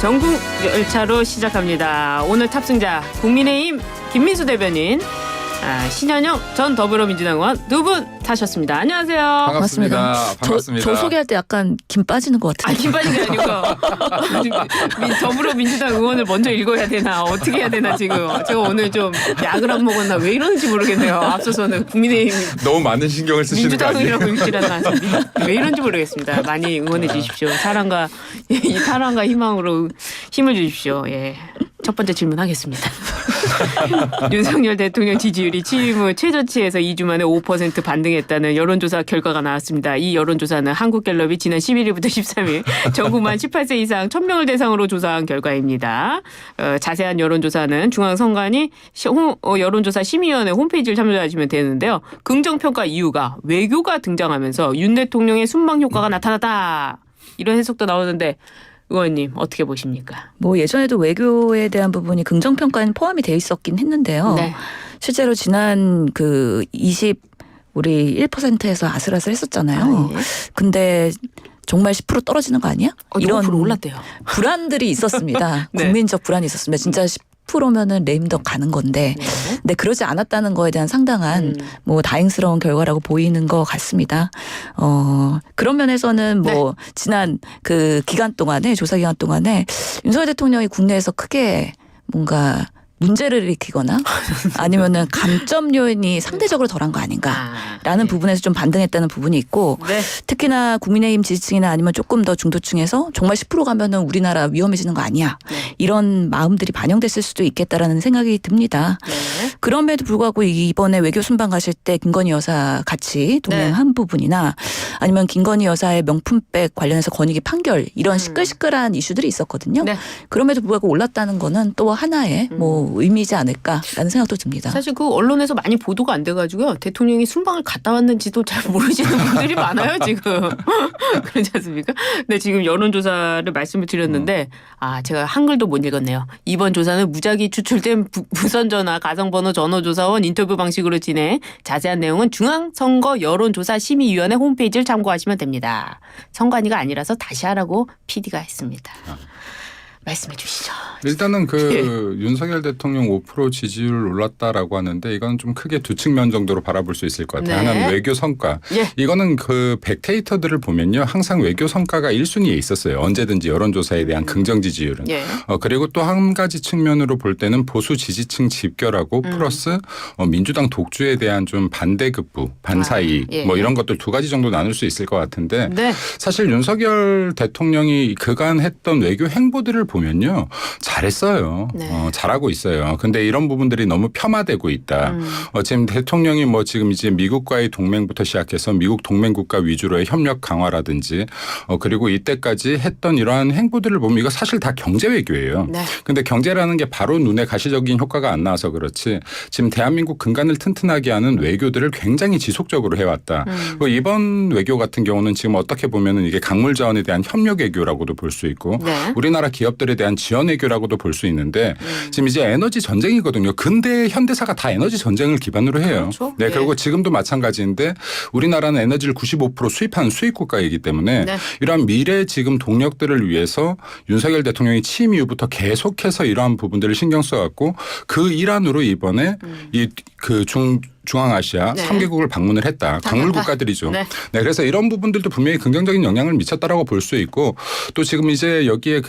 전국 열차로 시작합니다. 오늘 탑승자 국민의힘 김민수 대변인, 신현영 전 더불어민주당 의원 두 분 타셨습니다. 안녕하세요. 반갑습니다. 저 소개할 때 약간 김 빠지는 것 같은데. 김 빠진 게 아니고 더불어민주당 의원을 먼저 읽어야 되나 어떻게 해야 되나 지금 제가 오늘 좀 약을 안 먹었나 왜 이러는지 모르겠네요. 앞서서는 국민의힘 너무 많은 신경을 쓰시는 거 아니에요? 민주당이라고 읽질 않아서 왜 이런지 모르겠습니다. 많이 응원해 주십시오. 사랑과 희망으로 힘을 주십시오. 예. 첫 번째 질문하겠습니다. 윤석열 대통령 지지율이 취임 후 최저치에서 2주 만에 5% 반등했다는 여론조사 결과가 나왔습니다. 이 여론조사는 한국갤럽이 지난 11일부터 13일 전국만 18세 이상 1000명을 대상으로 조사한 결과입니다. 자세한 여론조사는 중앙선관위 여론조사 심의위원회 홈페이지를 참조하시면 되는데요. 긍정평가 이유가 외교가 등장하면서 윤 대통령의 순방 효과가 나타났다. 이런 해석도 나오는데 의원님 어떻게 보십니까? 뭐 예전에도 외교에 대한 부분이 긍정평가는 포함이 돼 있었긴 했는데요. 네. 실제로 지난 우리 1%에서 아슬아슬했었잖아요. 예. 근데 정말 10% 떨어지는 거 아니야? 이런 5% 올랐대요. 불안들이 있었습니다. 네. 국민적 불안이 있었습니다. 진짜 10%면은 레임덕 가는 건데, 네. 근데 그러지 않았다는 거에 대한 상당한 뭐 다행스러운 결과라고 보이는 것 같습니다. 그런 면에서는 뭐 지난 그 기간 동안에 조사 기간 동안에 윤석열 대통령이 국내에서 크게 뭔가 문제를 일으키거나 아니면은 감점 요인이 상대적으로 덜한 거 아닌가라는 부분에서 좀 반등했다는 부분이 있고, 네. 특히나 국민의힘 지지층이나 아니면 조금 더 중도층에서 정말 10% 가면은 우리나라 위험해지는 거 아니야, 이런 마음들이 반영됐을 수도 있겠다라는 생각이 듭니다. 네. 그럼에도 불구하고 이번에 외교 순방 가실 때 김건희 여사 같이 동행한 부분이나 아니면 김건희 여사의 명품백 관련해서 권익위 판결, 이런 시끌시끌한 이슈들이 있었거든요. 네. 그럼에도 불구하고 올랐다는 거는 또 하나의 뭐 의미이지 않을까라는 생각도 듭니다. 사실 그 언론에서 많이 보도가 안 돼가지고요. 대통령이 순방을 갔다 왔는지도 잘 모르시는 분들이 많아요 지금. 그렇지 않습니까? 네, 지금 여론조사를 말씀을 드렸는데 제가 한글도 못 읽었네요. 이번 조사는 무작위 추출된 무선전화, 가상번호 전화조사원 인터뷰 방식으로 진행. 자세한 내용은 중앙선거 여론조사 심의위원회 홈페이지를 참고하시면 됩니다. 선관위가 아니라서 다시 하라고 PD가 했습니다. 말씀해 주시죠. 일단은 윤석열 대통령 5% 지지율 올랐다라고 하는데 이건 좀 크게 두 측면 정도로 바라볼 수 있을 것 같아요. 네. 하나는 외교 성과. 예. 이거는 그 벡테이터들을 보면요, 항상 외교 성과가 1순위에 있었어요. 언제든지 여론조사에 대한 긍정 지지율은. 예. 그리고 또 한 가지 측면으로 볼 때는 보수 지지층 집결하고 플러스 민주당 독주에 대한 좀 반대급부, 반사이익, 예. 뭐 이런 것들 두 가지 정도 나눌 수 있을 것 같은데, 네. 사실 윤석열 대통령이 그간 했던 외교 행보들을 보면요, 잘했어요. 네. 잘하고 있어요. 근데 이런 부분들이 너무 폄하되고 있다. 지금 대통령이 지금 이제 미국과의 동맹부터 시작해서 미국 동맹국가 위주로의 협력 강화라든지 그리고 이때까지 했던 이러한 행보들을 보면 이거 사실 다 경제 외교예요. 네. 근데 경제라는 게 바로 눈에 가시적인 효과가 안 나와서 그렇지, 지금 대한민국 근간을 튼튼하게 하는 외교들을 굉장히 지속적으로 해왔다. 그리고 이번 외교 같은 경우는 지금 어떻게 보면은 이게 강물 자원에 대한 협력 외교라고도 볼 수 있고, 네. 우리나라 기업들에 대한 지원 외교라고도 볼 수 있는데, 지금 이제 에너지 전쟁이거든요. 근대 현대사가 다 에너지 전쟁을 기반으로 해요. 그렇죠. 네, 예. 그리고 지금도 마찬가지인데 우리나라는 에너지를 95% 수입하는 수입 국가이기 때문에 네. 이러한 미래 지금 동력들을 위해서 윤석열 대통령이 취임 이후부터 계속해서 이러한 부분들을 신경 써왔고, 그 일환으로 이번에 중앙아시아 네. 3개국을 방문을 했다. 강물 국가들이죠. 네. 네, 그래서 이런 부분들도 분명히 긍정적인 영향을 미쳤다라고 볼 수 있고, 또 지금 이제 여기에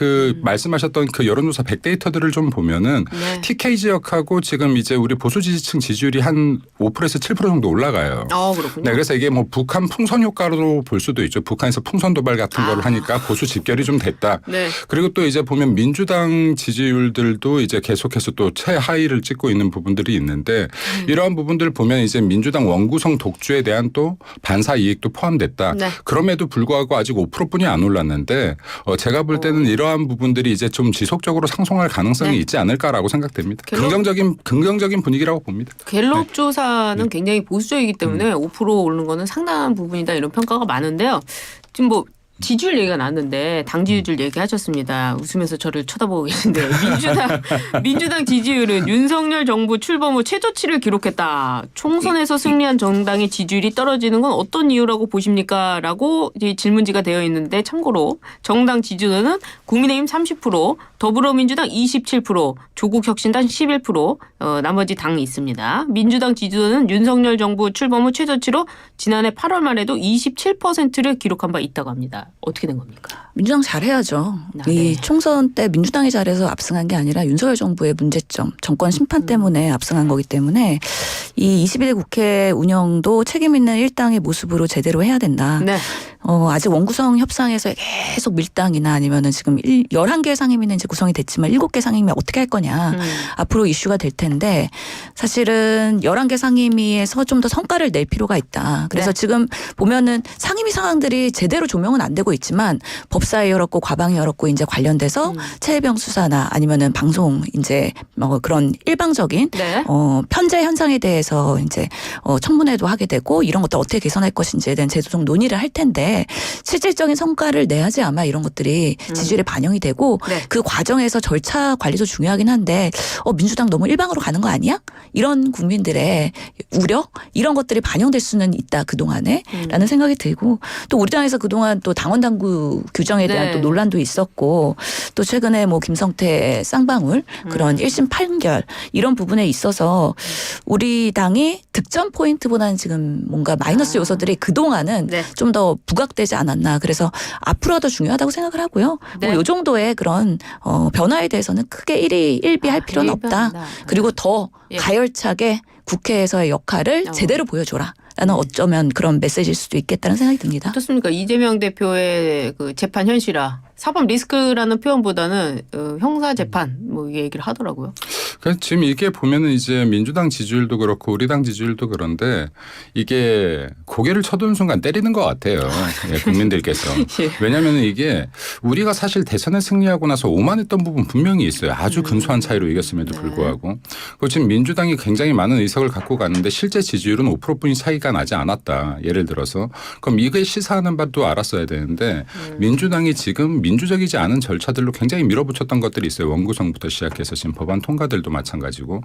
말씀하셨던 그 여론조사 벡데이터들을 좀 보면은 네. TK 지역하고 지금 이제 우리 보수 지지층 지지율이 한 5%에서 7% 정도 올라가요. 그렇군요. 네, 그래서 이게 뭐 북한 풍선 효과로 볼 수도 있죠. 북한에서 풍선 도발 같은 거를 하니까 보수 집결이 좀 됐다. 네. 그리고 또 이제 보면 민주당 지지율들도 이제 계속해서 또 최하위를 찍고 있는 부분들이 있는데, 이러한 부분들 보면 이제 민주당 원구성 독주에 대한 또 반사 이익도 포함됐다. 네. 그럼에도 불구하고 아직 5%뿐이 안 올랐는데, 제가 볼 때는 이러한 부분들이 이제 좀 지속적으로 상승할 가능성이 네. 있지 않을까라고 생각됩니다. 갤럽 긍정적인 분위기라고 봅니다. 갤럽 조사는 굉장히 보수적이기 때문에 5% 오르는 거는 상당한 부분이다, 이런 평가가 많은데요. 지금 지지율 얘기가 나왔는데 당 지지율 얘기하셨습니다. 웃으면서 저를 쳐다보고 계신데 민주당 지지율은 윤석열 정부 출범 후 최저치를 기록했다. 총선에서 승리한 정당의 지지율이 떨어지는 건 어떤 이유라고 보십니까? 라고 질문지가 되어 있는데 참고로 정당 지지율은 국민의힘 30%, 더불어민주당 27%, 조국혁신당 11%, 나머지 당이 있습니다. 민주당 지지율은 윤석열 정부 출범 후 최저치로 지난해 8월 말에도 27%를 기록한 바 있다고 합니다. 어떻게 된 겁니까? 민주당 잘해야죠. 네. 이 총선 때 민주당이 잘해서 압승한 게 아니라 윤석열 정부의 문제점, 정권 심판 때문에 압승한 거기 때문에 이 22대 국회 운영도 책임 있는 일당의 모습으로 제대로 해야 된다. 네. 아직 원구성 협상에서 계속 밀당이나 아니면은 지금 11개 상임위는 이제 구성이 됐지만 7개 상임위 어떻게 할 거냐. 앞으로 이슈가 될 텐데 사실은 11개 상임위에서 좀 더 성과를 낼 필요가 있다. 그래서 네. 지금 보면은 상임위 상황들이 제대로 조명은 안 되고 있지만 법사위 열었고 과방위 열었고 이제 관련돼서 최혜병 수사나 아니면은 방송 이제 뭐 그런 일방적인 네. 편제 현상에 대해서 이제 청문회도 하게 되고 이런 것도 어떻게 개선할 것인지에 대한 제도적 논의를 할 텐데 실질적인 성과를 내야지 아마 이런 것들이 지지율에 반영이 되고 네. 그 과정에서 절차 관리도 중요하긴 한데 민주당 너무 일방으로 가는 거 아니야? 이런 국민들의 우려 이런 것들이 반영될 수는 있다 그동안에 라는 생각이 들고 또 우리 당에서 그동안 또 당원 당규 규정에 대한 네. 또 논란도 있었고 또 최근에 뭐 김성태 쌍방울 그런 1심 판결 이런 부분에 있어서 우리 당이 득점 포인트보다는 지금 뭔가 마이너스 요소들이 그동안은 네. 좀 더 부각되지 않았나. 그래서 앞으로가 더 중요하다고 생각을 하고요. 네. 뭐 이 정도의 그런 변화에 대해서는 크게 일비할 필요는 없다. 그리고 더 예. 가열차게 국회에서의 역할을 제대로 보여줘라. 라는 어쩌면 그런 메시지일 수도 있겠다는 생각이 듭니다. 어떻습니까? 이재명 대표의 그 재판 현실화. 사법 리스크라는 표현보다는 형사 재판 뭐 이 얘기를 하더라고요. 그래서 지금 이게 보면은 이제 민주당 지지율도 그렇고 우리 당 지지율도 그런데 이게 고개를 쳐든 순간 때리는 것 같아요. 예, 국민들께서. 예. 왜냐하면 이게 우리가 사실 대선에 승리하고 나서 오만했던 부분 분명히 있어요. 아주 근소한 차이로 이겼음에도 불구하고. 그리고 지금 민주당이 굉장히 많은 의석을 갖고 갔는데 실제 지지율은 5%뿐이 차이가 나지 않았다. 예를 들어서. 그럼 이게 시사하는 바도 알았어야 되는데 민주당이 지금 민주적이지 않은 절차들로 굉장히 밀어붙였던 것들이 있어요. 원구성부터 시작해서 지금 법안 통과들도 마찬가지고.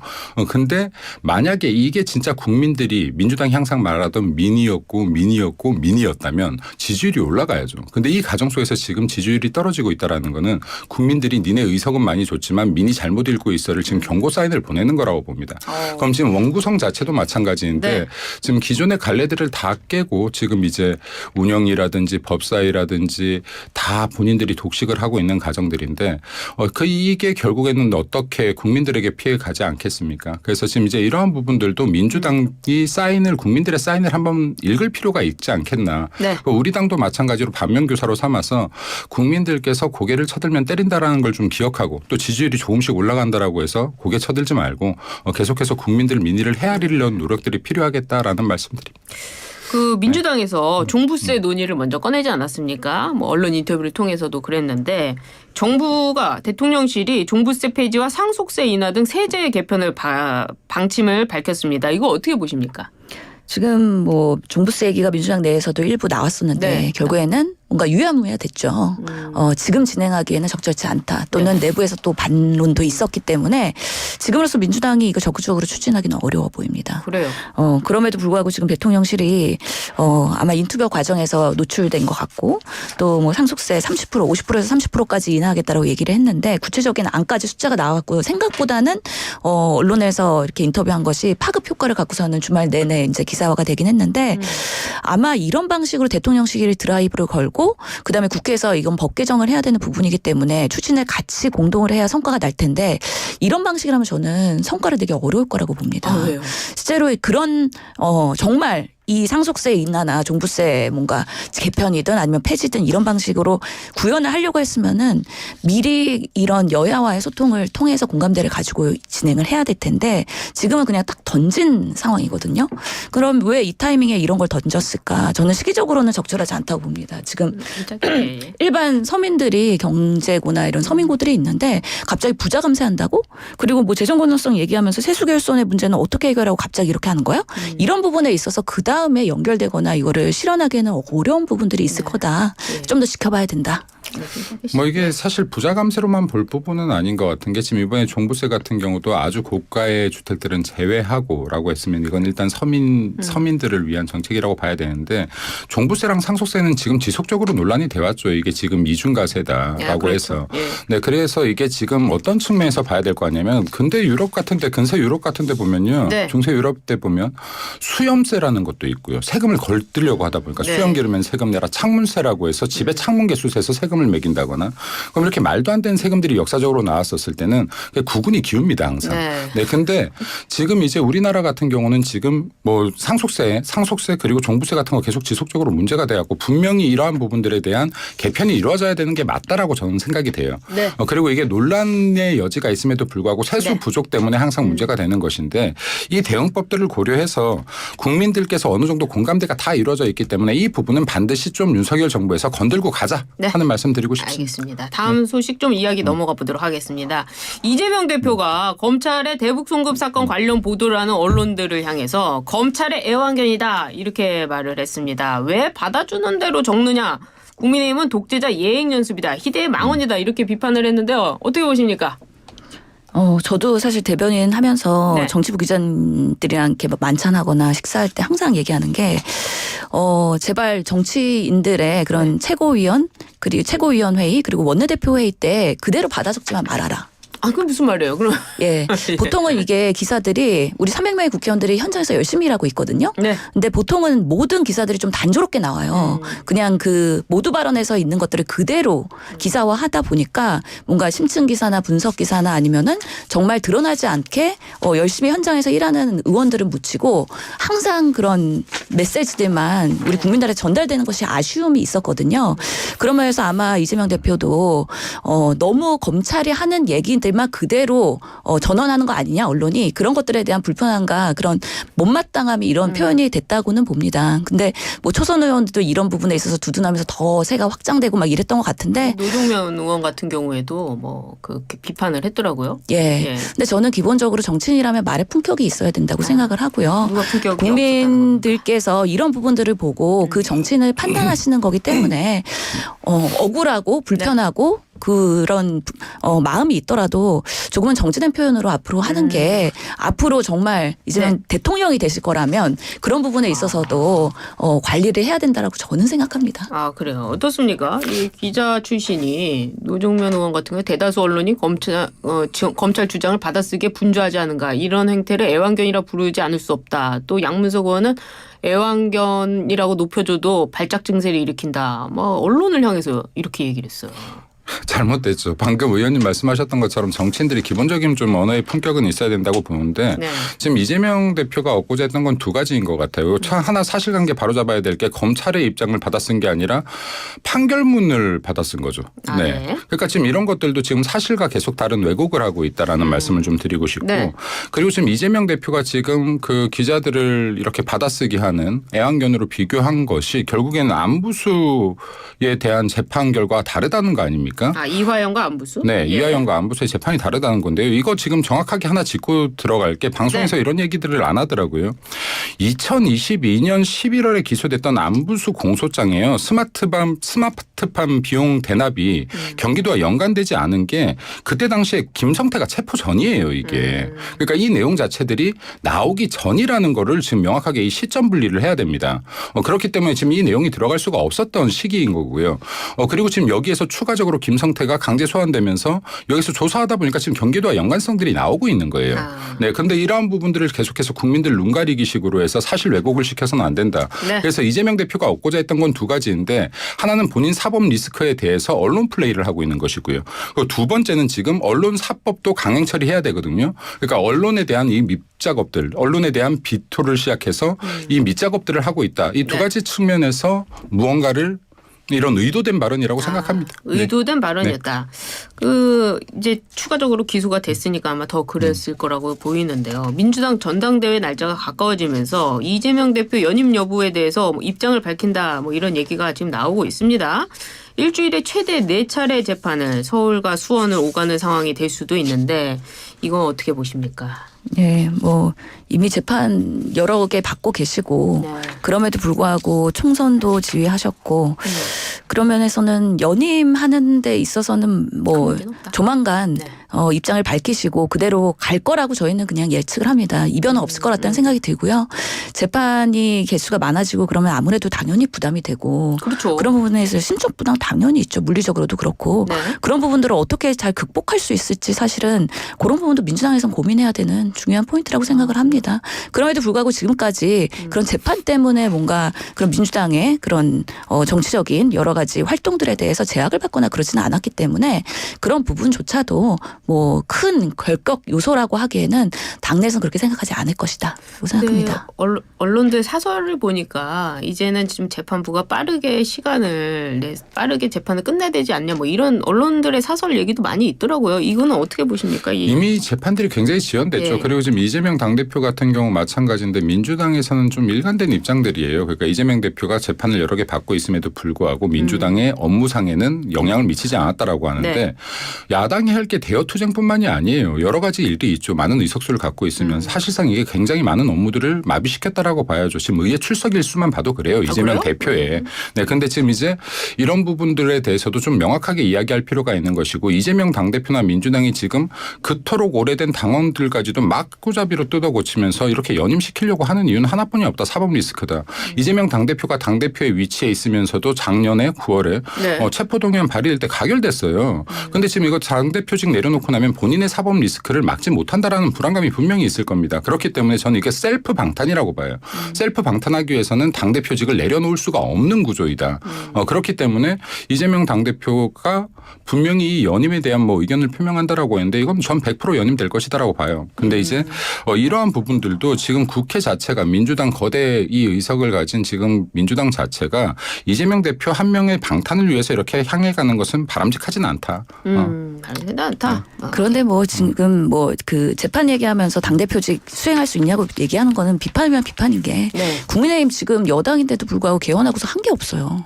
근데 만약에 이게 진짜 국민들이 민주당이 항상 말하던 민이었다면 지지율이 올라가야죠. 근데 이 과정 속에서 지금 지지율이 떨어지고 있다라는 거는 국민들이 니네 의석은 많이 줬지만 민이 잘못 읽고 있어를 지금 경고 사인을 보내는 거라고 봅니다. 그럼 지금 원구성 자체도 마찬가지인데 네. 지금 기존의 갈래들을 다 깨고 지금 이제 운영이라든지 법사위라든지 다 본인들이 독식을 하고 있는 과정들인데 이게 결국에는 어떻게 국민들에게 피해 가지 않겠습니까? 그래서 지금 이제 이러한 부분들도 민주당이 국민들의 사인을 한번 읽을 필요가 있지 않겠나. 네. 우리 당도 마찬가지로 반면교사로 삼아서 국민들께서 고개를 쳐들면 때린다라는 걸 좀 기억하고 또 지지율이 조금씩 올라간다라고 해서 고개 쳐들지 말고 계속해서 국민들 민의를 헤아리려는 노력들이 필요하겠다라는 말씀드립니다. 그 민주당에서 종부세 논의를 먼저 꺼내지 않았습니까? 뭐 언론 인터뷰를 통해서도 그랬는데 정부가 대통령실이 종부세 폐지와 상속세 인하 등 세제 개편을 방침을 밝혔습니다. 이거 어떻게 보십니까? 지금 뭐 종부세 얘기가 민주당 내에서도 일부 나왔었는데 네. 결국에는 뭔가 유야무야 됐죠. 지금 진행하기에는 적절치 않다. 또는 내부에서 또 반론도 있었기 때문에 지금으로서 민주당이 이거 적극적으로 추진하기는 어려워 보입니다. 그래요. 그럼에도 불구하고 지금 대통령실이 아마 인투표 과정에서 노출된 것 같고 또 뭐 상속세 30% 50%에서 30%까지 인하하겠다라고 얘기를 했는데 구체적인 안까지 숫자가 나왔고 생각보다는 언론에서 이렇게 인터뷰한 것이 파급 효과를 갖고서는 주말 내내 이제 기사화가 되긴 했는데 아마 이런 방식으로 대통령실이 드라이브를 걸고 그다음에 국회에서 이건 법 개정을 해야 되는 부분이기 때문에 추진을 같이 공동을 해야 성과가 날 텐데 이런 방식이라면 저는 성과를 내기 어려울 거라고 봅니다. 왜요? 실제로 그런 정말 이 상속세 인하나 종부세 뭔가 개편이든 아니면 폐지든 이런 방식으로 구현을 하려고 했으면은 미리 이런 여야와의 소통을 통해서 공감대를 가지고 진행을 해야 될 텐데 지금은 그냥 딱 던진 상황이거든요. 그럼 왜 이 타이밍에 이런 걸 던졌을까? 저는 시기적으로는 적절하지 않다고 봅니다. 지금 일반 서민들이 경제고나 이런 서민고들이 있는데 갑자기 부자 감세한다고? 그리고 뭐 재정 건전성 얘기하면서 세수 결손의 문제는 어떻게 해결하고 갑자기 이렇게 하는 거야? 이런 부분에 있어서 그다지 다음에 연결되거나 이거를 실현하기에는 어려운 부분들이 있을 거다. 좀 더 지켜봐야 된다. 뭐 이게 사실 부자 감세로만 볼 부분은 아닌 것 같은 게 지금 이번에 종부세 같은 경우도 아주 고가의 주택들은 제외하고라고 했으면 이건 일단 서민들을 위한 정책이라고 봐야 되는데 종부세랑 상속세는 지금 지속적으로 논란이 돼 왔죠. 이게 지금 이중과세다라고 그렇죠. 해서. 예. 네, 그래서 이게 지금 어떤 측면에서 봐야 될 거 아니냐면 근대 유럽 같은데 근세 유럽 같은데 보면요. 네. 중세 유럽 때 보면 수염세라는 것도 있고요. 세금을 걸뜨려고 하다 보니까 네. 수염 기르면 세금 내라 창문세라고 해서 집에 창문 개수세에서 세금을 매긴다거나 그럼 이렇게 말도 안 되는 세금들이 역사적으로 나왔었을 때는 구군이 기웁니다 항상. 네. 근데 지금 이제 우리나라 같은 경우는 지금 뭐 상속세 그리고 종부세 같은 거 계속 지속적으로 문제가 돼갖고 분명히 이러한 부분들에 대한 개편이 이루어져야 되는 게 맞다라고 저는 생각이 돼요. 네. 그리고 이게 논란의 여지가 있음에도 불구하고 세수 네. 부족 때문에 항상 문제가 되는 것인데 이 대응법들을 고려해서 국민들께서 어느 정도 공감대가 다 이루어져 있기 때문에 이 부분은 반드시 좀 윤석열 정부에서 건들고 가자 네. 하는 말씀 드리고 싶습니다. 알겠습니다. 다음 소식 좀 이야기 넘어가 보도록 하겠습니다. 이재명 대표가 검찰의 대북 송금 사건 관련 보도를 하는 언론들을 향해서 검찰의 애완견이다 이렇게 말을 했습니다. 왜 받아주는 대로 적느냐. 국민의힘은 독재자 예행 연습이다. 희대의 망언이다. 이렇게 비판을 했는데요. 어떻게 보십니까? 저도 사실 대변인 하면서 네. 정치부 기자들이랑 이렇게 만찬하거나 식사할 때 항상 얘기하는 게, 제발 정치인들의 그런 최고위원, 그리고 최고위원회의, 그리고 원내대표 회의 때 그대로 받아 적지만 말아라. 아, 그게 무슨 말이에요? 그럼. 예. 보통은 이게 기사들이 우리 300명의 국회의원들이 현장에서 열심히 일하고 있거든요. 네. 근데 보통은 모든 기사들이 좀 단조롭게 나와요. 그냥 그 모두 발언에서 있는 것들을 그대로 기사화하다 보니까 뭔가 심층 기사나 분석 기사나 아니면은 정말 드러나지 않게 열심히 현장에서 일하는 의원들은 묻히고 항상 그런 메시지들만 우리 국민들에 전달되는 것이 아쉬움이 있었거든요. 그러면서 아마 이재명 대표도 너무 검찰이 하는 얘기들만 그대로 전언하는 거 아니냐 언론이 그런 것들에 대한 불편함과 그런 못마땅함이 이런 표현이 됐다고는 봅니다. 근데 뭐 초선 의원들도 이런 부분에 있어서 두둔하면서 더 세가 확장되고 막 이랬던 것 같은데 노동면 의원 같은 경우에도 뭐 그렇게 비판을 했더라고요. 예. 근데 저는 기본적으로 정치인이라면 말에 품격이 있어야 된다고 생각을 하고요. 누가 품격이 국민들께서 이런 부분들을 보고 그 정치인을 판단하시는 거기 때문에 억울하고 불편하고 그런 마음이 있더라도 조금은 정지된 표현으로 앞으로 하는 게 앞으로 정말 이제는 대통령이 되실 거라면 그런 부분에 있어서도 관리를 해야 된다라고 저는 생각합니다. 아, 그래요. 어떻습니까? 이 기자 출신이 노종면 의원 같은 경우 대다수 언론이 검찰 주장을 받아쓰기에 분주하지 않은가 이런 행태를 애완견이라 부르지 않을 수 없다. 또 양문석 의원은 애완견이라고 높여줘도 발작 증세를 일으킨다. 뭐 언론을 향해서 이렇게 얘기를 했어요. 잘못됐죠. 방금 의원님 말씀하셨던 것처럼 정치인들이 기본적인 좀 언어의 품격은 있어야 된다고 보는데 네. 지금 이재명 대표가 얻고자 했던 건 두 가지인 것 같아요. 하나 사실관계 바로잡아야 될 게 검찰의 입장을 받아쓴 게 아니라 판결문을 받아쓴 거죠. 아, 네. 네. 그러니까 지금 이런 것들도 지금 사실과 계속 다른 왜곡을 하고 있다라는 말씀을 좀 드리고 싶고 네. 그리고 지금 이재명 대표가 지금 그 기자들을 이렇게 받아쓰기 하는 애완견으로 비교한 것이 결국에는 안부수에 대한 재판 결과가 다르다는 거 아닙니까? 아, 이화영과 안부수? 네, 예. 이하영과 안부수의 재판이 다르다는 건데요. 이거 지금 정확하게 하나 짚고 들어갈 게 방송에서 이런 얘기들을 안 하더라고요. 2022년 11월에 기소됐던 안부수 공소장이에요. 스마트팜 비용 대납이 경기도와 연관되지 않은 게 그때 당시에 김성태가 체포 전이에요, 이게. 그러니까 이 내용 자체들이 나오기 전이라는 거를 지금 명확하게 이 시점 분리를 해야 됩니다. 그렇기 때문에 지금 이 내용이 들어갈 수가 없었던 시기인 거고요. 그리고 지금 여기에서 추가적으로 김성태가 강제 소환되면서 여기서 조사하다 보니까 지금 경기도와 연관성들이 나오고 있는 거예요. 네, 그런데 이러한 부분들을 계속해서 국민들 눈 가리기 식으로 해서 사실 왜곡을 시켜서는 안 된다. 네. 그래서 이재명 대표가 얻고자 했던 건 두 가지인데 하나는 본인 사법 리스크에 대해서 언론 플레이를 하고 있는 것이고요. 그리고 두 번째는 지금 언론 사법도 강행 처리해야 되거든요. 그러니까 언론에 대한 이 밑작업들, 언론에 대한 비토를 시작해서 이 밑작업들을 하고 있다. 이 두 가지 측면에서 무언가를 이런 의도된 발언이라고 생각합니다. 의도된 발언이었다. 이제 추가적으로 기소가 됐으니까 아마 더 그랬을 거라고 보이는데요. 민주당 전당대회 날짜가 가까워지면서 이재명 대표 연임 여부에 대해서 입장을 밝힌다 뭐 이런 얘기가 지금 나오고 있습니다. 일주일에 최대 4차례 재판을 서울과 수원을 오가는 상황이 될 수도 있는데 이건 어떻게 보십니까? 네, 뭐 이미 재판 여러 개 받고 계시고 네. 그럼에도 불구하고 총선도 지휘하셨고 그런 면에서는 연임하는 데 있어서는 뭐 문제는 없다. 조만간 네. 입장을 밝히시고 그대로 갈 거라고 저희는 그냥 예측을 합니다. 이변은 없을 거라는 생각이 들고요. 재판이 개수가 많아지고 그러면 아무래도 당연히 부담이 되고 그렇죠. 그런 부분에 있어서 심적 부담 당연히 있죠. 물리적으로도 그렇고 네. 그런 부분들을 어떻게 잘 극복할 수 있을지 사실은 그런 부분도 민주당에서는 고민해야 되는 중요한 포인트라고 생각을 합니다. 그럼에도 불구하고 지금까지 그런 재판 때문에 뭔가 그런 민주당의 그런 정치적인 여러 가지 활동들에 대해서 제약을 받거나 그러지는 않았기 때문에 그런 부분조차도 뭐 큰 결격 요소라고 하기에는 당내에서는 그렇게 생각하지 않을 것이다. 고 생각합니다. 언론들 사설을 보니까 이제는 지금 재판부가 빠르게 빠르게 재판을 끝내야 되지 않냐 뭐 이런 언론들의 사설 얘기도 많이 있더라고요. 이거는 어떻게 보십니까? 이미 재판들이 굉장히 지연됐죠. 예. 그리고 지금 이재명 당대표 같은 경우 마찬가지인데 민주당에서는 좀 일관된 입장들이에요. 그러니까 이재명 대표가 재판을 여러 개 받고 있음에도 불구하고 민주당의 업무상에는 영향을 미치지 않았다라고 하는데 네. 야당이 할 게 대여 투쟁뿐만이 아니에요. 여러 가지 일이 있죠. 많은 의석수를 갖고 있으면 사실상 이게 굉장히 많은 업무들을 마비시켰다라고 봐야죠. 지금 의회 출석 일수만 봐도 그래요. 이재명 그래요? 대표의. 네, 근데 지금 이제 이런 부분들에 대해서도 좀 명확하게 이야기할 필요가 있는 것이고 이재명 당대표나 민주당이 지금 그토록 오래된 당원들까지도 막고잡이로 뜯어고치면서 이렇게 연임시키려고 하는 이유는 하나뿐이 없다. 사법 리스크다. 이재명 당대표가 당대표의 위치에 있으면서도 작년에 9월에 네. 체포동의안 발의될 때 가결됐어요. 근데 지금 이거 당대표직 내려놓고 나면 본인의 사법 리스크를 막지 못한다라는 불안감이 분명히 있을 겁니다. 그렇기 때문에 저는 이게 셀프 방탄이라고 봐요. 셀프 방탄하기 위해서는 당대표직을 내려놓을 수가 없는 구조이다. 그렇기 때문에 이재명 당대표가 분명히 이 연임에 대한 뭐 의견을 표명한다라고 했는데 이건 전 100% 연임될 것이다라고 봐요. 근데 이제 이러한 부분들도 지금 국회 자체가 민주당 거대 이 의석을 가진 지금 민주당 자체가 이재명 대표 한 명의 방탄을 위해서 이렇게 향해 가는 것은 바람직하지는 않다. 바람직하지 않다. 그런데 뭐 지금 뭐 그 재판 얘기하면서 당대표직 수행할 수 있냐고 얘기하는 거는 비판이면 비판인 게 네. 국민의힘 지금 여당인데도 불구하고 개헌하고서 한 게 없어요.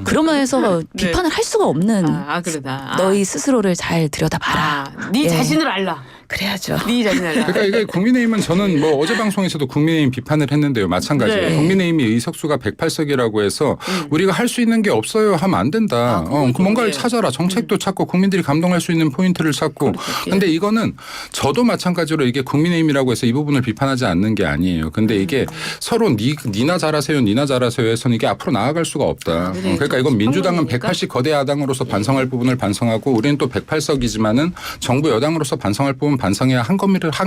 그러면서 네. 비판을 할 수가 없는 그러다. 너희 스스로를 잘 들여다봐라. 네 예. 자신을 알라. 그래야죠. 네 자신을 알라. 그러니까 이게 국민의힘은 저는 뭐 어제 방송에서도 국민의힘 비판을 했는데요. 마찬가지예요. 네. 국민의힘이 의석수가 108석이라고 해서 우리가 할 수 있는 게 없어요 하면 안 된다. 그건 뭔가를 좀, 예. 찾아라. 정책도 찾고 국민들이 감동할 수 있는 포인트를 찾고. 근데 이거는 저도 마찬가지로 이게 국민의힘이라고 해서 이 부분을 비판하지 않는 게 아니에요. 근데 이게 서로 니나 잘하세요. 니나 잘하세요 해서는 이게 앞으로 나아갈 수가 없다. 네, 그러니까 이건 민주당은 상관이니까. 180 거대 야당으로서 반성할 부분을 반성하고 우리는 또 108석이지만은 정부 여당으로서 반성할 부분 반성해야 한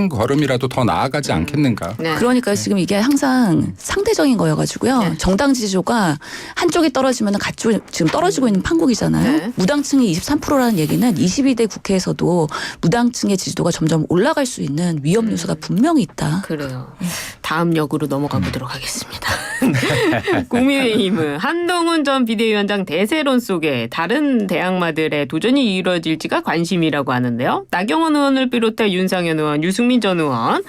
걸음이라도 더 나아가지 않겠는가. 네. 그러니까 지금 이게 항상 상대적인 거여가지고요. 네. 정당 지지도가 한쪽이 떨어지면 같이 지금 떨어지고 있는 판국이잖아요. 네. 무당층이 23%라는 얘기는 22대 국회에서도 무당층의 지지도가 점점 올라갈 수 있는 위험 요소가 분명히 있다. 그래요. 다음 역으로 넘어가 보도록 하겠습니다. 국민의힘은 한동훈 전 비대위원장 대세론 속에 다른 대항마들의 도전이 이루어질지가 관심이라고 하는데요. 나경원 의원을 비롯해 윤상현 의원, 유승민 전 의원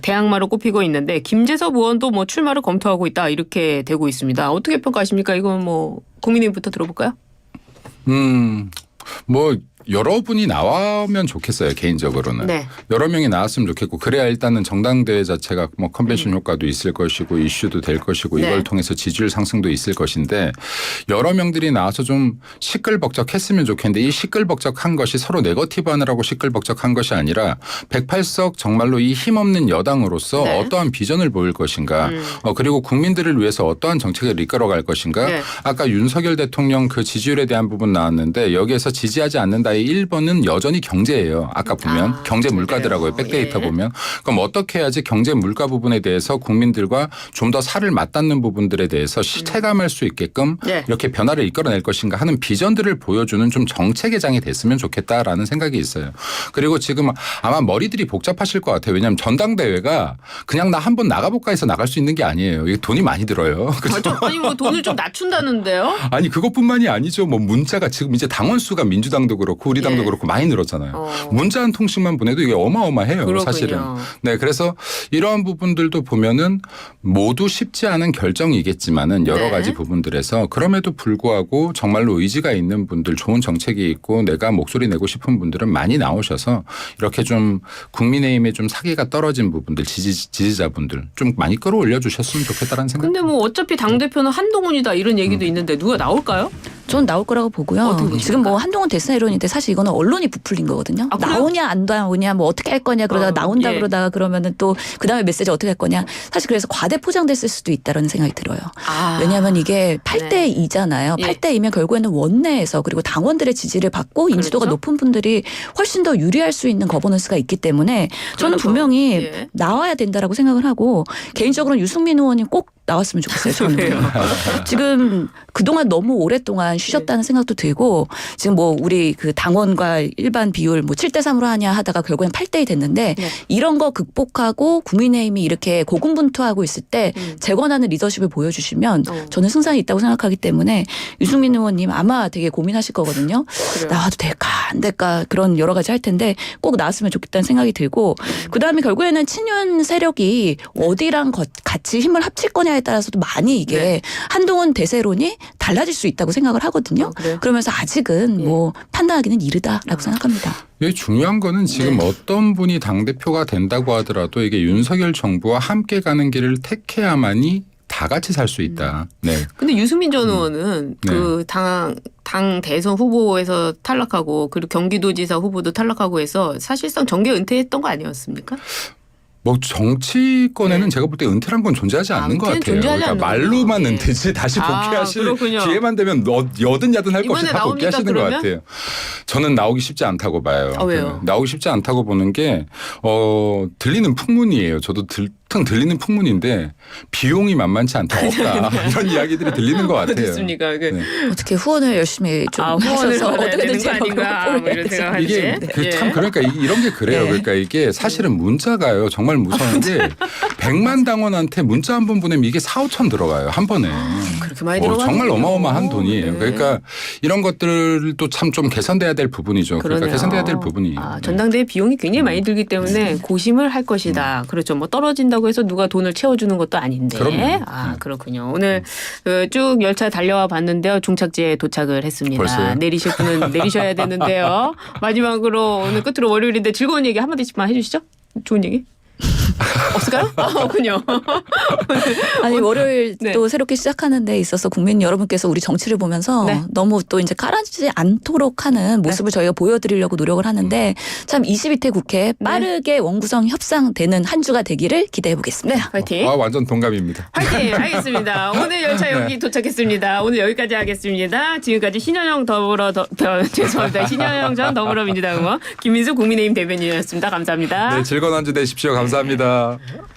대항마로 꼽히고 있는데 김재섭 의원도 뭐 출마를 검토하고 있다 이렇게 되고 있습니다. 어떻게 평가하십니까? 이건 뭐 국민의힘부터 들어볼까요? 뭐 여러분이 나오면 좋겠어요. 개인적으로는. 네. 여러 명이 나왔으면 좋겠고 그래야 일단은 정당대회 자체가 뭐 컨벤션 효과도 있을 것이고 이슈도 될 것이고 네. 이걸 통해서 지지율 상승도 있을 것인데 여러 명들이 나와서 좀 시끌벅적했으면 좋겠는데 이 시끌벅적한 것이 서로 네거티브하느라고 시끌벅적한 것이 아니라 108석 정말로 이 힘없는 여당으로서 네. 어떠한 비전을 보일 것인가 그리고 국민들을 위해서 어떠한 정책을 이끌어갈 것인가 네. 아까 윤석열 대통령 그 지지율에 대한 부분 나왔는데 여기에서 지지하지 않는다의 1번은 여전히 경제예요. 아까 보면 경제 물가더라고요. 그래요. 백데이터 예. 보면. 그럼 어떻게 해야지 경제 물가 부분에 대해서 국민들과 좀 더 살을 맞닿는 부분들에 대해서 체감할 수 있게끔 네. 이렇게 변화를 이끌어낼 것인가 하는 비전들을 보여주는 좀 정책 예장이 됐으면 좋겠다라는 생각이 있어요. 그리고 지금 아마 머리들이 복잡하실 것 같아요. 왜냐하면 전당대회가 그냥 나 한번 나가볼까 해서 나갈 수 있는 게 아니에요. 이게 돈이 많이 들어요. 그렇죠? 아니 뭐 돈을 좀 낮춘다는데요? 아니 그것뿐만이 아니죠. 뭐 문자가 지금 이제 당원 수가 민주당도 그렇고 그렇고 우리 당도 예. 그렇고 많이 늘었잖아요. 문자 한 통씩만 보내도 이게 어마어마해요. 그렇군요. 사실은. 네, 그래서 이러한 부분들도 보면은 모두 쉽지 않은 결정이겠지만은 여러 네. 가지 부분들에서 그럼에도 불구하고 정말로 의지가 있는 분들, 좋은 정책이 있고 내가 목소리 내고 싶은 분들은 많이 나오셔서 이렇게 좀 국민의힘에 좀 사기가 떨어진 부분들, 지지자분들 좀 많이 끌어올려 주셨으면 좋겠다라는 생각. 근데 뭐 어차피 당대표는 한동훈이다 이런 얘기도 있는데 누가 나올까요? 전 나올 거라고 보고요. 어떻게 보십니까? 지금 뭐 한동훈 대선이론인데 사실 이거는 언론이 부풀린 거거든요. 아, 그래요? 나오냐 안 나오냐 뭐 어떻게 할 거냐 그러다가 나온다 예. 그러다가 그러면은 또 그다음에 메시지 어떻게 할 거냐. 사실 그래서 과대 포장됐을 수도 있다라는 생각이 들어요. 아. 왜냐하면 이게 8대 2잖아요. 예. 8대 2면 결국에는 원내에서 그리고 당원들의 지지를 받고 인지도가 그렇죠. 높은 분들이 훨씬 더 유리할 수 있는 거버넌스가 있기 때문에 저는 그래서, 분명히 예. 나와야 된다라고 생각을 하고 개인적으로는 유승민 의원이 꼭 나왔으면 좋겠어요. 저는. 왜요? 지금 그동안 너무 오랫동안 쉬셨다는 생각도 들고 지금 뭐 우리 그 당원과 일반 비율 뭐 7대 3으로 하냐 하다가 결국엔 8대 2 됐는데 네. 이런 거 극복하고 국민의힘이 이렇게 고군분투하고 있을 때 재건하는 리더십을 보여주시면 저는 승산이 있다고 생각하기 때문에 유승민 의원님 아마 되게 고민하실 거거든요. 그래요. 나와도 될까 안 될까 그런 여러 가지 할 텐데 꼭 나왔으면 좋겠다는 생각이 들고 그다음에 결국에는 친윤 세력이 어디랑 같이 힘을 합칠 거냐에 따라서도 많이 이게 네. 한동훈 대세론이 달라질 수 있다고 생각을 하거든요. 그래요? 그러면서 아직은 예. 뭐 판단하기는 이르다라고 생각합니다. 이게 중요한 거는 지금 네. 어떤 분이 당대표가 된다고 하더라도 이게 윤석열 정부와 함께 가는 길을 택해야만이 다 같이 살 수 있다. 네. 근데 유승민 전 의원은 네. 그 당 대선 후보에서 탈락하고 그리고 경기도지사 후보도 탈락하고 해서 사실상 정계 은퇴했던 거 아니었습니까? 뭐 정치권에는 네. 제가 볼 때 은퇴란 건 존재하지 않는 것 은퇴는 같아요. 존재하지 그러니까 않는군요. 말로만 예. 은퇴지 다시 아, 복귀하실 그렇군요. 기회만 되면 여든야든 할 거 없이 이번에 다 나옵니까, 복귀하시는 것 그러면? 같아요. 저는 나오기 쉽지 않다고 봐요. 아, 왜요? 나오기 쉽지 않다고 보는 게 들리는 풍문이에요. 저도 들리는 풍문인데 비용이 만만치 않다 없다 이런 이야기들이 들리는 것 같아요. 어떻습니까? 그 네. 어떻게 후원을 열심히 좀 후원을 하셔서 받아야 되는 어떻게든지 거 아닌가 뭐 이런 생각을 이게 하지. 그 참 그러니까 이런 게 그래요. 네. 그러니까 이게 사실은 문자가요. 정말 무서운 게 100만 당원한테 문자 한 번 보내면 이게 4, 5천 들어가요. 한 번에. 그렇게 많이 들어가는군요. 정말 어마어마한 돈이에요. 네. 그러니까 이런 것들도 참 좀 개선돼야 될 부분이죠. 그러니까 그러네요. 개선돼야 될 부분이에요. 아, 네. 전당대회 비용이 굉장히 많이 들기 때문에 고심을 할 것이다. 그렇죠. 뭐 떨어진다고 해서 누가 돈을 채워주는 것도 아닌데. 그럼요. 아, 그렇군요. 오늘 쭉 열차 달려와 봤는데요. 종착지에 도착을 했습니다. 벌써요? 내리실 분은 내리셔야 되는데요. 마지막으로 오늘 끝으로 월요일인데 즐거운 얘기 한마디씩만 해주시죠. 좋은 얘기? 없을까요? 아, 없군요. 아니 월요일 네. 또 새롭게 시작하는 데 있어서 국민 여러분께서 우리 정치를 보면서 네. 너무 또 이제 깔아지지 않도록 하는 모습을 저희가 보여드리려고 노력을 하는데 참 22대 국회 빠르게 원구성 협상되는 한 주가 되기를 기대해 보겠습니다. 파이팅. 완전 동감입니다. 파이팅! 알겠습니다. 오늘 열차 여기 도착했습니다. 오늘 여기까지 하겠습니다. 지금까지 신현영 죄송합니다. 신현영 전 더불어민주당 의원 김민수 국민의힘 대변인이었습니다. 감사합니다. 네, 즐거운 한 주 되십시오. 감사합니다.